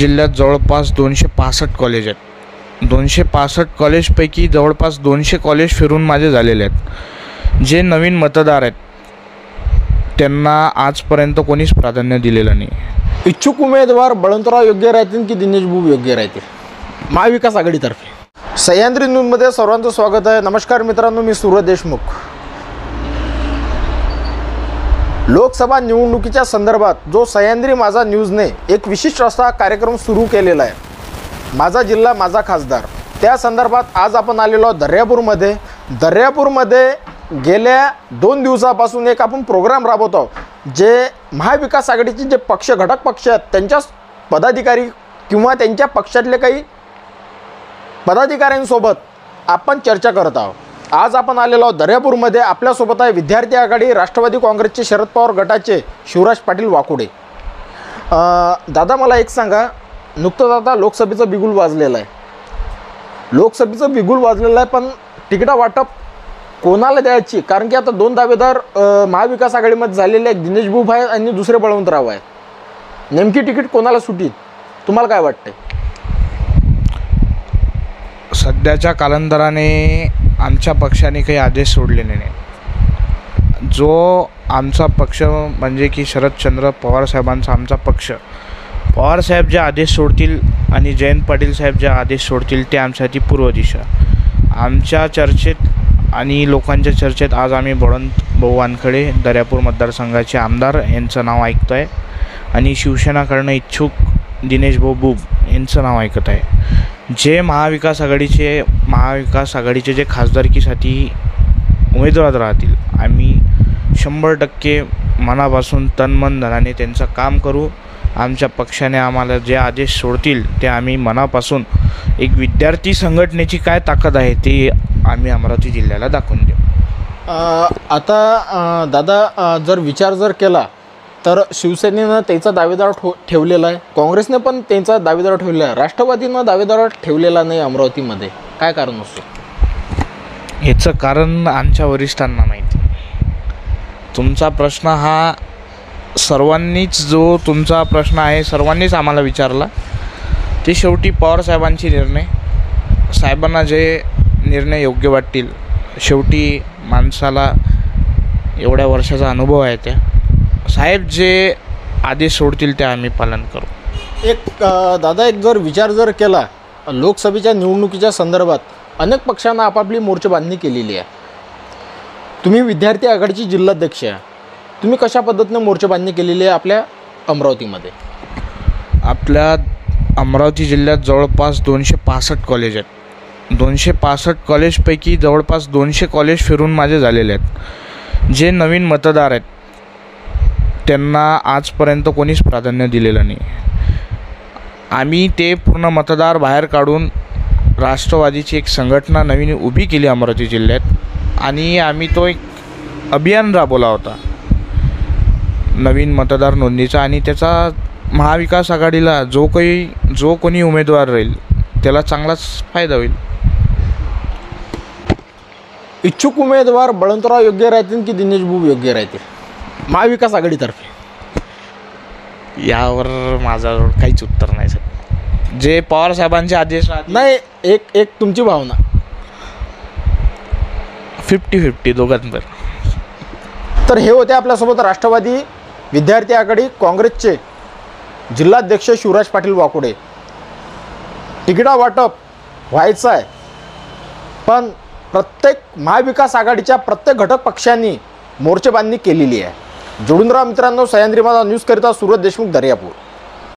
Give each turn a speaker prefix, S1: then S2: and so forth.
S1: जिल्ह्यात जवळपास 265 कॉलेज आहेत। 265 कॉलेजपैकी जवळपास 200 कॉलेज फिरून माझे झालेले आहेत। जे नवीन मतदार आहेत त्यांना आजपर्यंत कोणीच प्राधान्य दिलेलं नाही।
S2: इच्छुक उमेदवार बळवंतराव योग्य राहतील की दिनेश भाऊ योग्य राहतील? महाविकास आघाडीतर्फे सह्याद्री न्यूजमध्ये सर्वांचं स्वागत आहे। नमस्कार मित्रांनो, मी सूरज देशमुख। लोकसभा निवडणुकीच्या संदर्भात जो सह्याद्री माझा न्यूजने एक विशिष्ट असा कार्यक्रम सुरू केलेला आहे, माझा जिल्हा माझा खासदार, त्या संदर्भात आज आपण आलेलो आहोत दर्यापूरमध्ये गेल्या 2 दिवसापासून एक आपण प्रोग्राम राबवत आहोत। जे महाविकास आघाडीचे जे घटक पक्ष आहेत त्यांच्या पदाधिकारी किंवा त्यांच्या पक्षातले काही पदाधिकाऱ्यांसोबत आपण चर्चा करत आहोत। आज आपण आलेलो आहोत दर्यापूरमध्ये। आपल्यासोबत आहे विद्यार्थी आघाडी राष्ट्रवादी काँग्रेसचे शरद पवार गटाचे शिवराज पाटील वाकुडे। दादा, मला एक सांगा, नुकतंच आता लोकसभेचं बिगुल वाजलेलं आहे, पण तिकिटा वाटप कोणाला द्यायची? कारण की आता 2 दावेदार महाविकास आघाडीमध्ये झालेले आहेत, दिनेश भाऊ आहे आणि दुसरे बळवंतराव आहे। नेमकी तिकीट कोणाला सुटील, तुम्हाला काय वाटतंय?
S1: सध्याच्या कालांतराने आमच्या पक्षाने काही आदेश सोडलेले नाही। जो आमचा पक्ष म्हणजे की शरदचंद्र पवार साहेबांचा आमचा पक्ष, पवार साहेब जे आदेश सोडतील आणि जयंत पाटील साहेब जे आदेश सोडतील ते आमच्यासाठी पूर्व दिशा। आमच्या चर्चेत आणि लोकांच्या चर्चेत आज आम्ही बळवंत भाऊ वानखडे दर्यापूर मतदारसंघाचे आमदार यांचं नाव ऐकतो आहे आणि शिवसेनाकडनं इच्छुक दिनेश भाऊ बुब यांचं नाव ऐकत आहे। जे महाविकास आघाडीचे जे खासदारकीसाठी उमेदवार राहतील, आम्ही 100% मनापासून तनमन धनाने त्यांचं काम करू। आमच्या पक्षाने आम्हाला जे आदेश सोडतील ते आम्ही मनापासून, एक विद्यार्थी संघटनेची काय ताकद आहे ते आम्ही अमरावती जिल्ह्याला दाखवून देऊ।
S2: आता दादा, जर विचार केला तर शिवसेनेनं त्यांचा दावेदार ठेवलेला आहे, काँग्रेसने पण त्यांचा दावेदार ठेवलेला आहे, राष्ट्रवादीनं दावेदार ठेवलेला नाही अमरावतीमध्ये। काय कारण असतं?
S1: याचं कारण आमच्या वरिष्ठांना माहिती। तुमचा प्रश्न हा तुमचा प्रश्न आहे सर्वांनीच आम्हाला विचारला। ते शेवटी पवार साहेबांची निर्णय, साहेबांना जे निर्णय योग्य वाटतील, शेवटी माणसाला एवढ्या वर्षाचा अनुभव आहे, त्या साहेब जे आदेश सोडतील ते आम्ही पालन करू।
S2: दादा, जर विचार केला लोकसभेच्या निवडणुकीच्या संदर्भात अनेक पक्षांना आपापली मोर्चेबांधणी केलेली आहे। तुम्ही विद्यार्थी आघाडीची जिल्हाध्यक्ष आहे, तुम्ही कशा पद्धतीने मोर्चेबांधणी केलेली आहे आपल्या अमरावतीमध्ये?
S1: आपल्या अमरावती जिल्ह्यात जवळपास 265 कॉलेज आहेत। 265 कॉलेजपैकी जवळपास 200 कॉलेज फिरून माझे झालेले आहेत। जे नवीन मतदार आहेत त्यांना आजपर्यंत कोणीच प्राधान्य दिलेलं नाही। आम्ही ते पूर्ण मतदार बाहेर काढून राष्ट्रवादीची एक संघटना नवीन उभी केली अमरावती जिल्ह्यात आणि आम्ही तो एक अभियान राबवला होता नवीन मतदार नोंदणीचा, आणि त्याचा महाविकास आघाडीला जो कोणी उमेदवार राहील त्याला चांगलाच फायदा होईल।
S2: इच्छुक उमेदवार बळवंतराव योग्य राहतील की दिनेश भाऊ योग्य राहतील महाविकास आघाडीतर्फे?
S1: यावर माझ्याजवळ काहीच उत्तर नाही सर। जे पवार साहेबांचे आदेश
S2: नाही, एक तुमची भावना? 50-50 दोघांवर। तर हे होते आपल्यासोबत राष्ट्रवादी विद्यार्थी आघाडी काँग्रेसचे जिल्हाध्यक्ष शिवराज पाटील वाकुडे। तिकिटा वाटप व्हायचं आहे, पण प्रत्येक महाविकास आघाडीच्या प्रत्येक घटक पक्षांनी मोर्चेबांधणी केलेली आहे। जोडून राहा मित्रांनो, सह्याद्री माझा न्यूज करिता सूरज देशमुख, दर्यापूर।